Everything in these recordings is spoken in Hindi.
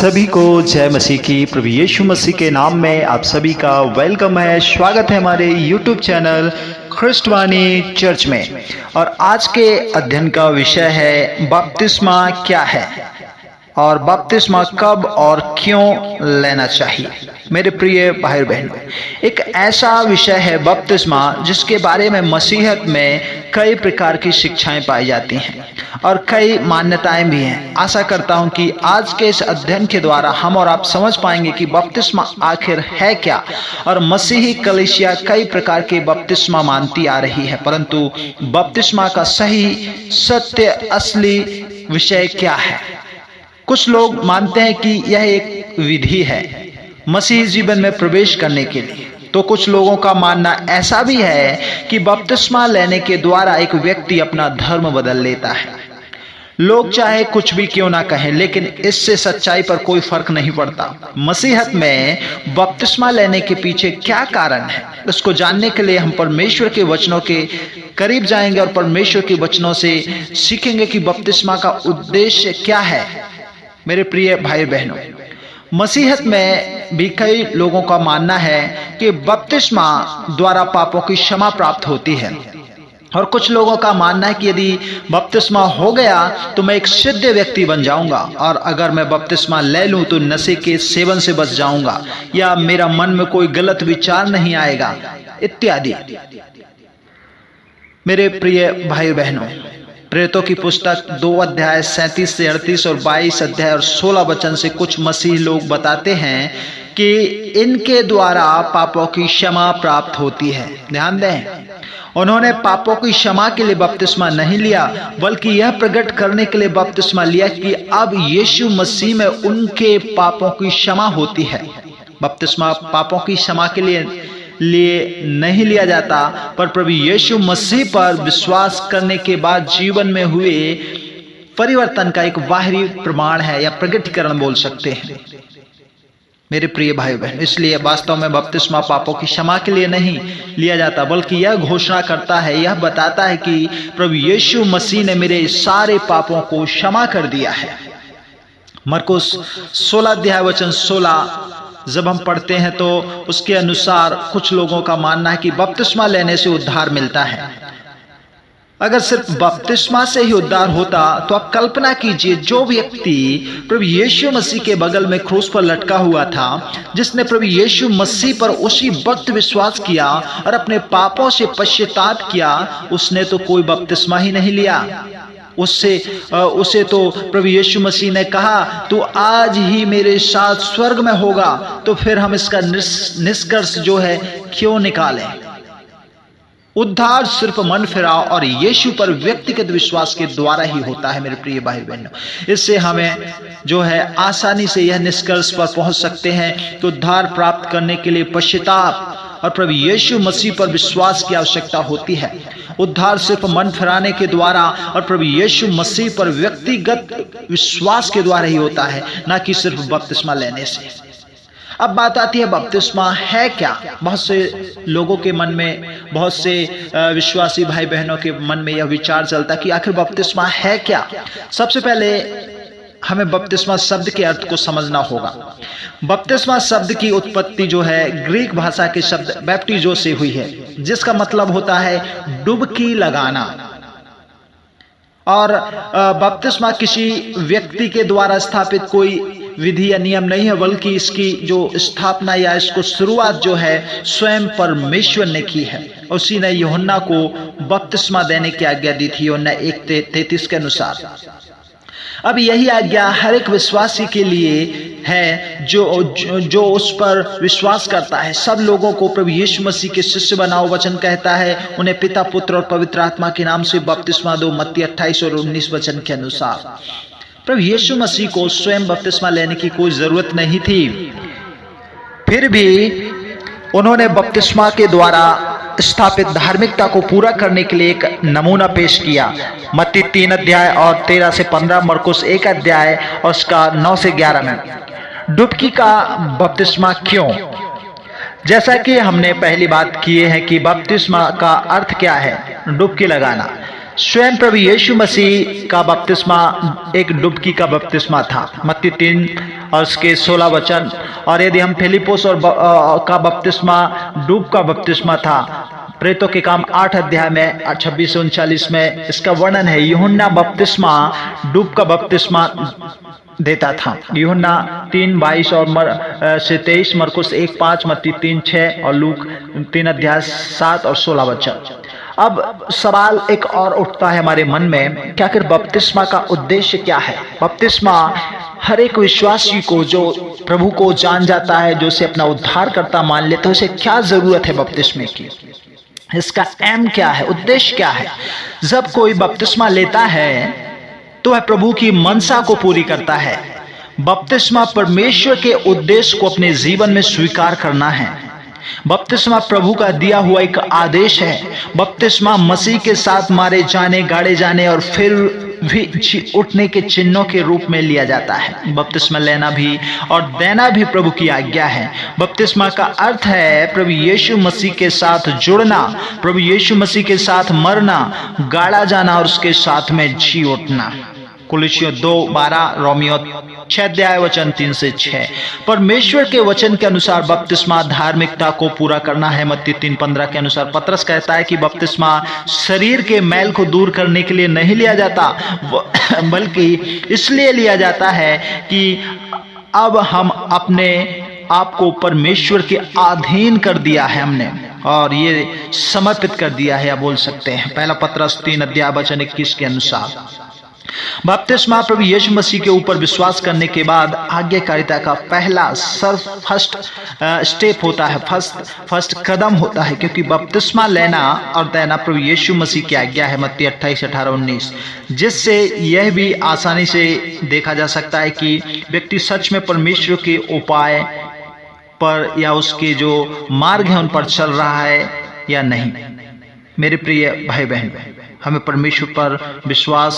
सभी को जय मसीह की। प्रभु यीशु मसीह के नाम में आप सभी का वेलकम है, स्वागत है हमारे यूट्यूब चैनल ख्रिस्टवानी चर्च में। और आज के अध्ययन का विषय है बपतिस्मा क्या है और बपतिस्मा कब और क्यों लेना चाहिए। मेरे प्रिय भाई बहनों, एक ऐसा विषय है बपतिस्मा जिसके बारे में मसीहत में कई प्रकार की शिक्षाएं पाई जाती हैं और कई मान्यताएं भी हैं। आशा करता हूं कि आज के इस अध्ययन के द्वारा हम और आप समझ पाएंगे कि बपतिस्मा आखिर है क्या। और मसीही कलीसिया कई प्रकार के बपतिस्मा मानती आ रही है, परंतु बपतिस्मा का सही सत्य असली विषय क्या है। कुछ लोग मानते हैं कि यह एक विधि है मसीही जीवन में प्रवेश करने के लिए, तो कुछ लोगों का मानना ऐसा भी है कि बपतिस्मा लेने के द्वारा एक व्यक्ति अपना धर्म बदल लेता है। लोग चाहे कुछ भी क्यों ना कहें, लेकिन इससे सच्चाई पर कोई फर्क नहीं पड़ता। मसीहत में बपतिस्मा लेने के पीछे क्या कारण है, इसको जानने के लिए हम परमेश्वर के वचनों के करीब जाएंगे और परमेश्वर के वचनों से सीखेंगे कि बपतिस्मा का उद्देश्य क्या है। मेरे प्रिय भाई बहनों, मसीहत में भी कई लोगों का मानना है कि बपतिस्मा द्वारा पापों की क्षमा प्राप्त होती है, और कुछ लोगों का मानना है कि यदि बपतिस्मा हो गया तो मैं एक सिद्ध व्यक्ति बन जाऊंगा, और अगर मैं बपतिस्मा ले लूं तो नशे के सेवन से बच जाऊंगा, या मेरा मन में कोई गलत विचार नहीं आएगा इत्यादि। मेरे प्रिय भाई बहनों, प्रेरितों की पुस्तक 2 अध्याय 37 से 38 और 22 अध्याय और 16 वचन से कुछ मसीह लोग बताते हैं कि इनके द्वारा पापों की क्षमा प्राप्त होती है। ध्यान दें, उन्होंने पापों की क्षमा के लिए बपतिस्मा नहीं लिया, बल्कि यह प्रकट करने के लिए बपतिस्मा लिया कि अब यीशु मसीह में उनके पापों की क्षमा होती है। बपतिस्मा पापों की क्षमा के लिए नहीं लिया जाता, पर प्रभु यीशु मसीह पर विश्वास करने के बाद जीवन में हुए परिवर्तन का एक बाहरी प्रमाण है या प्रकटीकरण बोल सकते हैं। मेरे प्रिय भाई बहन, इसलिए वास्तव में बपतिस्मा पापों की क्षमा के लिए नहीं लिया जाता, बल्कि यह घोषणा करता है, यह बताता है कि प्रभु यीशु मसीह ने मेरे सारे पापों को क्षमा कर दिया है। मरकुस 16 अध्याय वचन 16 जब हम पढ़ते हैं तो उसके अनुसार कुछ लोगों का मानना है कि बपतिस्मा लेने से उद्धार मिलता है। अगर सिर्फ बपतिस्मा से ही उद्धार होता तो आप कल्पना कीजिए, जो व्यक्ति प्रभु यीशु मसीह के बगल में क्रूस पर लटका हुआ था, जिसने प्रभु यीशु मसीह पर उसी वक्त विश्वास किया और अपने पापों से पश्चाताप किया, उसने तो कोई बपतिस्मा ही नहीं लिया। उसे तो प्रभु यीशु मसीह ने कहा तू आज ही मेरे साथ स्वर्ग में होगा। तो फिर हम इसका निष्कर्ष जो है क्यों निकालें? उद्धार सिर्फ मन फिराव और यीशु पर व्यक्तिगत विश्वास के द्वारा ही होता है। मेरे प्रिय भाई बहनों, इससे हमें जो है आसानी से यह निष्कर्ष पर पहुंच सकते हैं कि उद्धार प्राप्त करने के लिए पश्चाताप और प्रभु यीशु मसीह पर विश्वास की आवश्यकता होती है। उद्धार सिर्फ मन फिराने के द्वारा और प्रभु यीशु मसीह पर व्यक्तिगत विश्वास के द्वारा ही होता है, ना कि सिर्फ बपतिस्मा लेने से। अब बात आती है बपतिस्मा है क्या। बहुत से लोगों के मन में, बहुत से विश्वासी भाई बहनों के मन में यह विचार चलता कि आखिर बपतिस्मा है क्या। सबसे पहले हमें बपतिस्मा शब्द के अर्थ को समझना होगा। बपतिस्मा शब्द की उत्पत्ति जो है ग्रीक भाषा के शब्द बैप्टिजो से हुई है, जिसका मतलब होता है डुबकी लगाना। और बपतिस्मा किसी व्यक्ति के द्वारा स्थापित कोई विधि या नियम नहीं है, बल्कि इसकी जो स्थापना या इसको शुरुआत जो है स्वयं परमेश्वर ने की है। उसी ने यूहन्ना को बपतिस्मा देने की आज्ञा दी थी, यूहन्ना 1:33 के अनुसार। अब यही आज्ञा हर एक विश्वासी के लिए है जो उस पर विश्वास करता है। सब लोगों को प्रभु यीशु मसीह के शिष्य बनाओ। वचन कहता है उन्हें पिता, पुत्र और पवित्र आत्मा के नाम से बपतिस्मा दो, मत्ती 28 और 19 वचन के अनुसार। प्रभु यीशु मसीह को स्वयं बपतिस्मा लेने की कोई जरूरत नहीं थी, फिर भी उन्होंने बपतिस्मा के द्वारा स्थापित धार्मिकता को पूरा करने के लिए एक नमूना पेश किया। मत्ती 3 अध्याय और 13 से 15, मरकुस 1 अध्याय और उसका 9 से 11 में। डुबकी का बपतिस्मा क्यों? जैसा कि हमने पहली बात की है कि बपतिस्मा का अर्थ क्या है, डुबकी लगाना। स्वयं प्रभु यीशु मसीह का बपतिस्मा एक डुबकी का बपतिस्मा था, मत्ती 3 और उसके 16 वचन। और यदि हम फिलिप्पुस और का बपतिस्मा डूब का बपतिस्मा था, प्रेरितों के काम 8 अध्याय में 26 से 39 में इसका वर्णन है। यूहन्ना बपतिस्मा डूब का बपतिस्मा देता था। यूहन्ना 3:22 और से 23, मरकुस 1:5, मत्ती 3:6 और लूक 3 अध्याय 7 और 16 वचन। अब सवाल एक और उठता है हमारे मन में कि आखिर बपतिस्मा का उद्देश्य क्या है। बपतिस्मा हर एक विश्वासी को जो प्रभु को जान जाता है, जो उसे अपना उद्धारकर्ता मान लेता है, उसे क्या जरूरत है बपतिस्मे की, इसका एम क्या है, उद्देश्य क्या है। जब कोई बपतिस्मा लेता है तो वह प्रभु की मनसा को पूरी करता है। बपतिस्मा परमेश्वर के उद्देश्य को अपने जीवन में स्वीकार करना है। बपतिस्मा प्रभु का दिया हुआ एक आदेश है। बपतिस्मा मसीह के साथ मारे जाने, गाड़े जाने और फिर भी जी उठने के चिन्हों के रूप में लिया जाता है। बपतिस्मा लेना भी और देना भी प्रभु की आज्ञा है। बपतिस्मा का अर्थ है प्रभु यीशु मसीह के साथ जुड़ना, प्रभु यीशु मसीह के साथ मरना, गाड़ा जाना और उसके साथ में जी उठना। कुलुसियों 2:12, रोमियो 6 अध्याय वचन 3 से 6। परमेश्वर के वचन के अनुसार बपतिस्मा धार्मिकता को पूरा करना है। मत्ती 3:15 के अनुसार पतरस कहता है कि बपतिस्मा शरीर के मैल को दूर करने के लिए नहीं लिया जाता, बल्कि इसलिए लिया जाता है कि अब हम अपने आप को परमेश्वर के अधीन कर दिया है हमने, और ये समर्पित कर दिया है, या बोल सकते हैं पहला पतरस 3 अध्याय वचन 21 के अनुसार। बपतिस्मा प्रभु यीशु मसीह के ऊपर विश्वास करने के बाद आज्ञाकारिता का पहला फर्स्ट स्टेप होता है, फर्स्ट कदम होता है, क्योंकि बपतिस्मा लेना और देना प्रभु यीशु मसीह की आज्ञा है। मत्ती 28, 18, 19, जिससे यह भी आसानी से देखा जा सकता है कि व्यक्ति सच में परमेश्वर के उपाय पर या उसके जो मार्ग है उन पर चल रहा है या नहीं। मेरे प्रिय भाई बहन, हमें परमेश्वर पर विश्वास,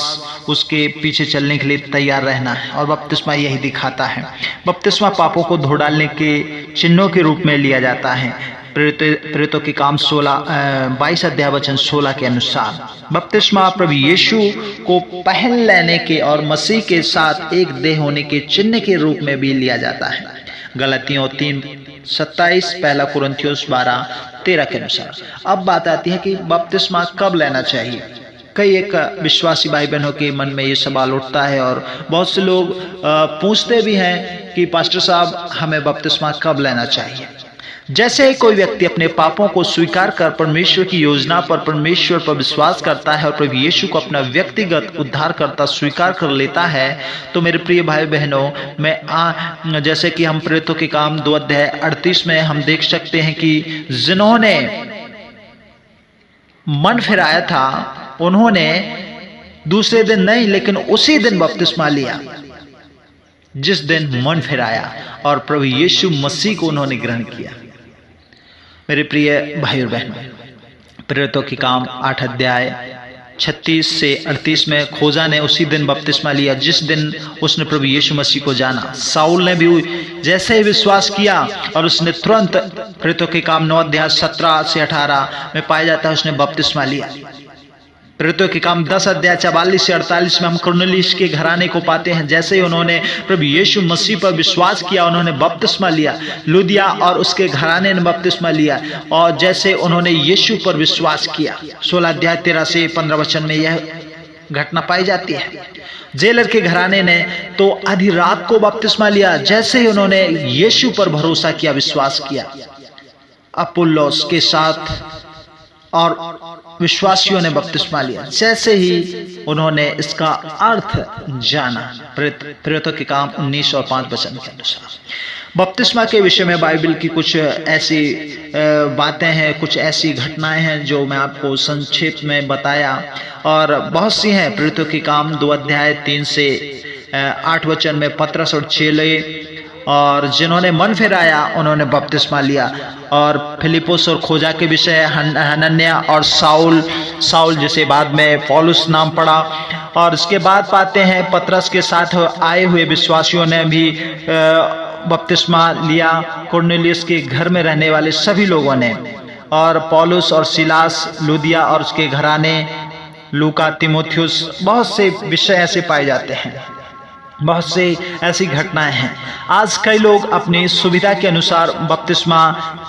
उसके पीछे चलने के लिए तैयार रहना है, और बपतिस्मा यही दिखाता है। बपतिस्मा पापों को धो डालने के चिन्हों के रूप में लिया जाता है। प्रेरितों के काम 22 अध्याय वचन 16 के अनुसार बपतिस्मा प्रभु यीशु को पहन लेने के और मसीह के साथ एक देह होने के चिन्ह के रूप में भी लिया जाता है। गलतियों 3:27, पहला कुरिन्थियोस 12:13 के अनुसार। अब बात आती है कि बपतिस्मा कब लेना चाहिए। कई एक विश्वासी भाई बहनों के मन में ये सवाल उठता है, और बहुत से लोग पूछते भी हैं कि पास्टर साहब, हमें बपतिस्मा कब लेना चाहिए। जैसे ही कोई व्यक्ति अपने पापों को स्वीकार कर परमेश्वर की योजना पर, परमेश्वर पर विश्वास करता है और प्रभु यीशु को अपना व्यक्तिगत उद्धारकर्ता स्वीकार कर लेता है, तो मेरे प्रिय भाई बहनों, मैं जैसे कि हम प्रेरितों के काम 2 अध्याय 38 में हम देख सकते हैं कि जिन्होंने मन फिराया था, उन्होंने दूसरे दिन नहीं लेकिन उसी दिन बपतिस्मा लिया जिस दिन मन फिराया, और प्रभु यीशु मसीह को उन्होंने ग्रहण किया। मेरे प्रिय भाई और बहनों, प्रेरितों के काम 8 अध्याय 36 से 38 में खोजा ने उसी दिन बपतिस्मा लिया जिस दिन उसने प्रभु यीशु मसीह को जाना। साउल ने भी जैसे ही विश्वास किया और उसने तुरंत, प्रेरितों के काम 9 अध्याय 17 से 18 में पाया जाता है, उसने बपतिस्मा लिया। प्रेरितों के काम 10 अध्याय 44 से 48 में हम कुरनेलियुस के घराने को पाते हैं। जैसे ही उन्होंने प्रभु यीशु मसीह पर विश्वास किया, उन्होंने बपतिस्मा लिया। लुदिया और उसके घराने ने बपतिस्मा लिया, और जैसे उन्होंने यीशु पर विश्वास किया। 16 अध्याय 13 से 15 वचन में यह घटना पाई जाती है। जेलर के घराने ने तो आधी रात को बपतिस्मा लिया, जैसे ही उन्होंने यीशु पर भरोसा किया, विश्वास किया। अपुल्लोस के साथ और विश्वासियों ने बपतिस्मा लिया जैसे ही उन्होंने इसका अर्थ जाना। प्रेरितों के काम 19 और 5 वचन के अनुसार बपतिस्मा के विषय में बाइबल की कुछ ऐसी बातें हैं, कुछ ऐसी घटनाएं हैं जो मैं आपको संक्षेप में बताया, और बहुत सी हैं। प्रेरितों के काम 2 अध्याय 3 से 8 वचन में पतरस और चेले और जिन्होंने मन फिराया उन्होंने बपतिस्मा लिया। और फिलिप्पुस और खोजा के विषय हनन्याह और साउल जिसे बाद में पौलुस नाम पड़ा। और इसके बाद पाते हैं पतरस के साथ आए हुए विश्वासियों ने भी बपतिस्मा लिया, कुरनेलियुस के घर में रहने वाले सभी लोगों ने, और पौलुस और सिलास, लुदिया और उसके घराने, लूका, तीमुथियुस, बहुत से विषय ऐसे पाए जाते हैं, बहुत से ऐसी घटनाएं हैं। आज कई लोग अपनी सुविधा के अनुसार बपतिस्मा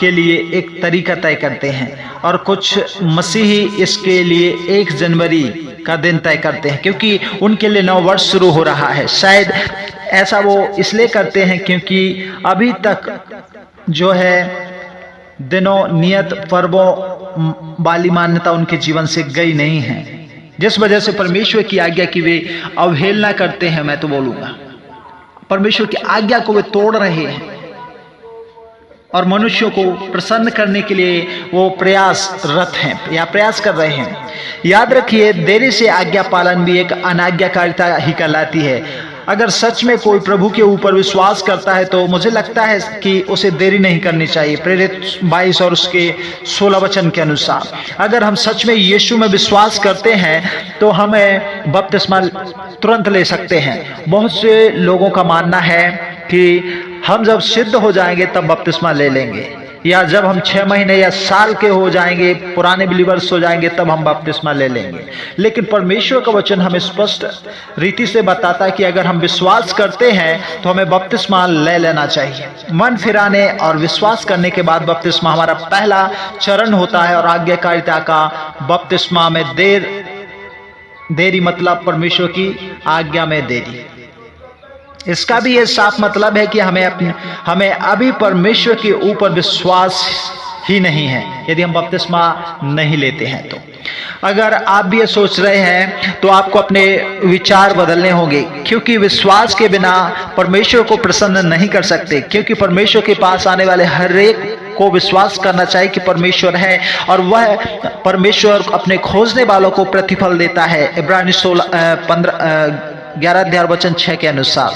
के लिए एक तरीका तय करते हैं और कुछ मसीही इसके लिए 1 जनवरी का दिन तय करते हैं क्योंकि उनके लिए नव वर्ष शुरू हो रहा है। शायद ऐसा वो इसलिए करते हैं क्योंकि अभी तक जो है दिनों, नियत, पर्वों वाली मान्यता उनके जीवन से गई नहीं है, जिस वजह से परमेश्वर की आज्ञा की वे अवहेलना करते हैं। मैं तो बोलूंगा परमेश्वर की आज्ञा को वे तोड़ रहे हैं और मनुष्यों को प्रसन्न करने के लिए वो प्रयासरत हैं या प्रयास कर रहे हैं। याद रखिए, देरी से आज्ञा पालन भी एक अनाज्ञाकारिता ही कहलाती है। अगर सच में कोई प्रभु के ऊपर विश्वास करता है तो मुझे लगता है कि उसे देरी नहीं करनी चाहिए। प्रेरित 22 और उसके 16 वचन के अनुसार अगर हम सच में यीशु में विश्वास करते हैं तो हमें बपतिस्मा तुरंत ले सकते हैं। बहुत से लोगों का मानना है कि हम जब सिद्ध हो जाएंगे तब बपतिस्मा ले लेंगे, या जब हम 6 महीने या साल के हो जाएंगे, पुराने बिलीवर्स हो जाएंगे, तब हम बपतिस्मा ले लेंगे। लेकिन परमेश्वर का वचन हमें स्पष्ट रीति से बताता है कि अगर हम विश्वास करते हैं तो हमें बपतिस्मा ले लेना चाहिए। मन फिराने और विश्वास करने के बाद बपतिस्मा हमारा पहला चरण होता है और आज्ञाकारिता का बपतिस्मा में देरी मतलब परमेश्वर की आज्ञा में देरी। इसका भी ये साफ मतलब है कि हमें अभी परमेश्वर के ऊपर विश्वास ही नहीं है यदि हम बपतिस्मा नहीं लेते हैं तो। अगर आप भी ये सोच रहे हैं तो आपको अपने विचार बदलने होंगे, क्योंकि विश्वास के बिना परमेश्वर को प्रसन्न नहीं कर सकते। क्योंकि परमेश्वर के पास आने वाले हर एक को विश्वास करना चाहिए कि परमेश्वर है और वह परमेश्वर अपने खोजने वालों को प्रतिफल देता है। इब्रानी 11 अध्याय वचन 6 के अनुसार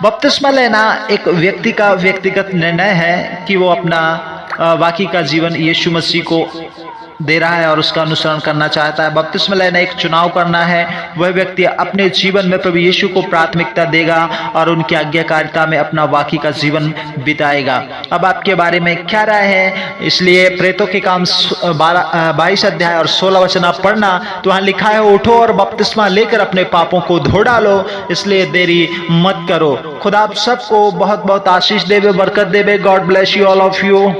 बपतिस्मा लेना एक व्यक्ति का व्यक्तिगत निर्णय है कि वो अपना बाकी का जीवन यीशु मसीह को दे रहा है और उसका अनुसरण करना चाहता है। बपतिस्मा लेना एक चुनाव करना है। वह व्यक्ति अपने जीवन में प्रभु यीशु को प्राथमिकता देगा और उनकी आज्ञाकारिता में अपना बाकी का जीवन बिताएगा। अब आपके बारे में क्या राय है? इसलिए प्रेरितों के काम 22 अध्याय और 16 वचन आप पढ़ना तो वहां लिखा है, उठो और बपतिस्मा लेकर अपने पापों को धो डालो, इसलिए देरी मत करो। खुदा आप सबको बहुत बहुत आशीष देवे, बरकत देवे। God bless you all of you.